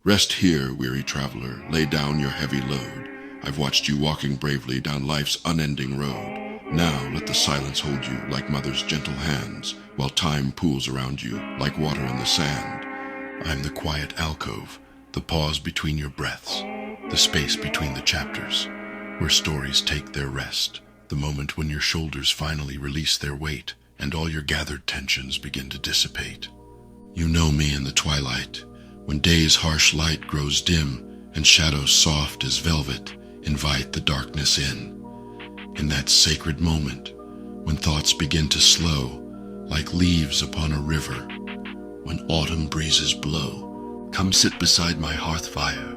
Rest here, weary traveler, lay down your heavy load. I've watched you walking bravely down life's unending road. Now let the silence hold you like mother's gentle hands, while time pools around you like water in the sand. I'm the quiet alcove, the pause between your breaths, the space between the chapters, where stories take their rest, the moment when your shoulders finally release their weight, and all your gathered tensions begin to dissipate. You know me in the twilight, when day's harsh light grows dim, and shadows soft as velvet invite the darkness in. In that sacred moment, when thoughts begin to slow, like leaves upon a river, when autumn breezes blow, come sit beside my hearth fire,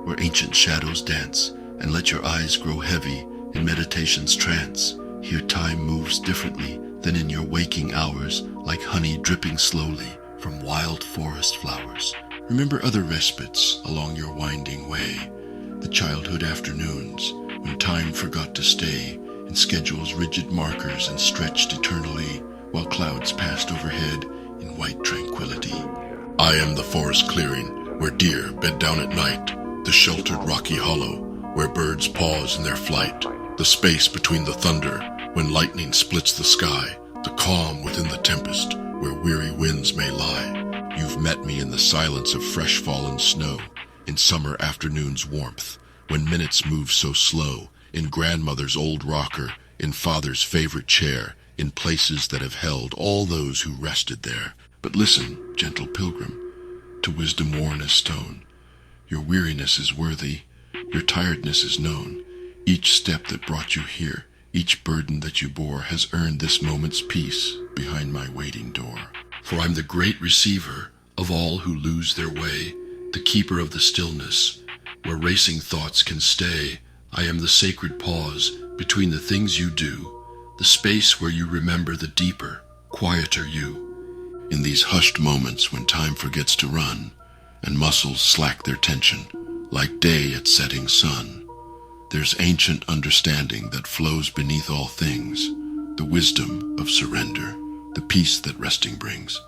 where ancient shadows dance, and let your eyes grow heavy in meditation's trance. Here time moves differently than in your waking hours, like honey dripping slowly from wild forest flowers. Remember other respites along your winding way, the childhood afternoons when time forgot to stay in schedule's rigid markers and stretched eternally while clouds passed overhead in white tranquility. I am the forest clearing where deer bed down at night, the sheltered rocky hollow where birds pause in their flight, the space between the thunder when lightning splits the sky, the calm within the tempest where weary winds may lie. You've met me in the silence of fresh fallen snow, in summer afternoon's warmth, when minutes move so slow, in grandmother's old rocker, in father's favorite chair, in places that have held all those who rested there. But listen, gentle pilgrim, to wisdom worn as stone. Your weariness is worthy, your tiredness is known. Each step that brought you here, each burden that you bore has earned this moment's peace behind my waiting door. For I'm the great receiver of all who lose their way, the keeper of the stillness, where racing thoughts can stay. I am the sacred pause between the things you do, the space where you remember the deeper, quieter you. In these hushed moments when time forgets to run, and muscles slack their tension, like day at setting sun, there's ancient understanding that flows beneath all things, the wisdom of surrender, the peace that resting brings.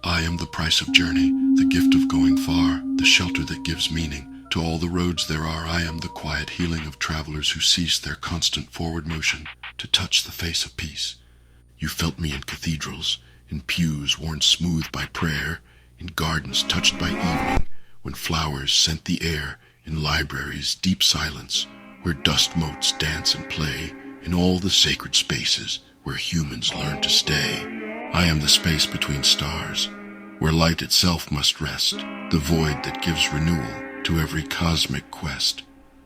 I am the price of journey, the gift of going far, the shelter that gives meaning to all the roads there are. I am the quiet healing of travelers who cease their constant forward motion to touch the face of peace. You felt me in cathedrals, in pews worn smooth by prayer, in gardens touched by evening, when flowers scent the air, in libraries' deep silence, where dust motes dance and play, in all the sacred spaces where humans learn to stay. I am the space between stars, where light itself must rest, the void that gives renewal to every cosmic quest.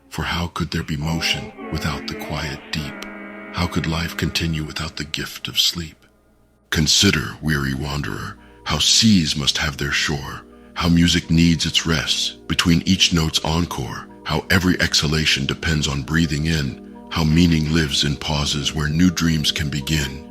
For how could there be motion without the quiet deep? How could life continue without the gift of sleep? Consider, weary wanderer, how seas must have their shore, how music needs its rest between each note's encore, how every exhalation depends on breathing in, how meaning lives in pauses where new dreams can begin.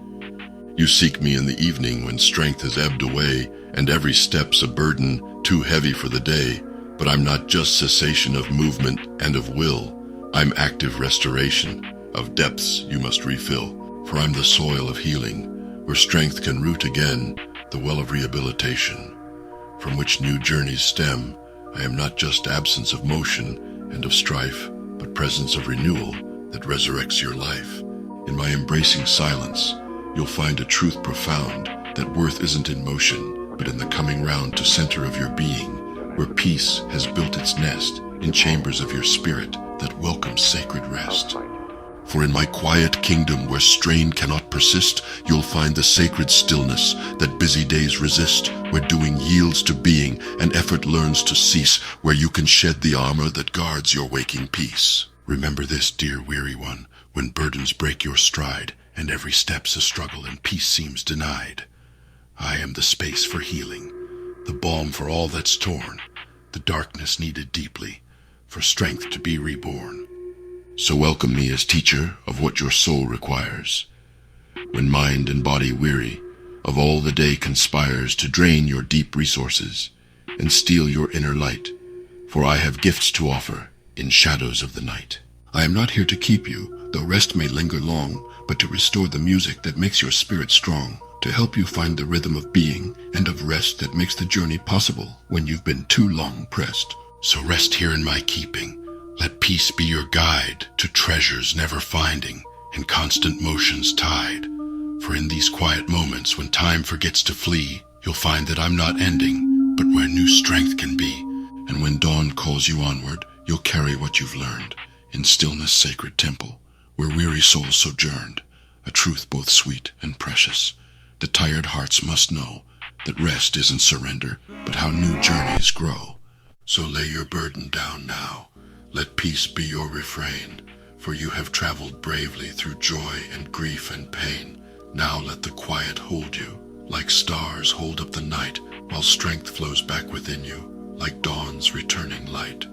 You seek me in the evening when strength has ebbed away, and every step's a burden too heavy for the day. But I'm not just cessation of movement and of will. I'm active restoration of depths you must refill. For I'm the soil of healing, where strength can root again, the well of rehabilitation, from which new journeys stem. I am not just absence of motion and of strife, but presence of renewal that resurrects your life. In my embracing silence, you'll find a truth profound, that worth isn't in motion, but in the coming round to center of your being, where peace has built its nest in chambers of your spirit that welcome sacred rest. For in my quiet kingdom where strain cannot persist, you'll find the sacred stillness that busy days resist, where doing yields to being and effort learns to cease, where you can shed the armor that guards your waking peace. Remember this, dear weary one, when burdens break your stride, and every step's a struggle and peace seems denied. I am the space for healing, the balm for all that's torn, the darkness needed deeply, for strength to be reborn. So welcome me as teacher of what your soul requires. When mind and body weary of all the day conspires to drain your deep resources and steal your inner light, for I have gifts to offer in shadows of the night. I am not here to keep you, though rest may linger long, but to restore the music that makes your spirit strong, to help you find the rhythm of being and of rest that makes the journey possible when you've been too long pressed. So rest here in my keeping. Let peace be your guide to treasures never finding, in constant motion's tide. For in these quiet moments when time forgets to flee, you'll find that I'm not ending, but where new strength can be. And when dawn calls you onward, you'll carry what you've learned in stillness' sacred temple, where weary souls sojourned, a truth both sweet and precious. The tired hearts must know that rest isn't surrender, but how new journeys grow. So lay your burden down now. Let peace be your refrain, for you have traveled bravely through joy and grief and pain. Now let the quiet hold you, like stars hold up the night, while strength flows back within you, like dawn's returning light.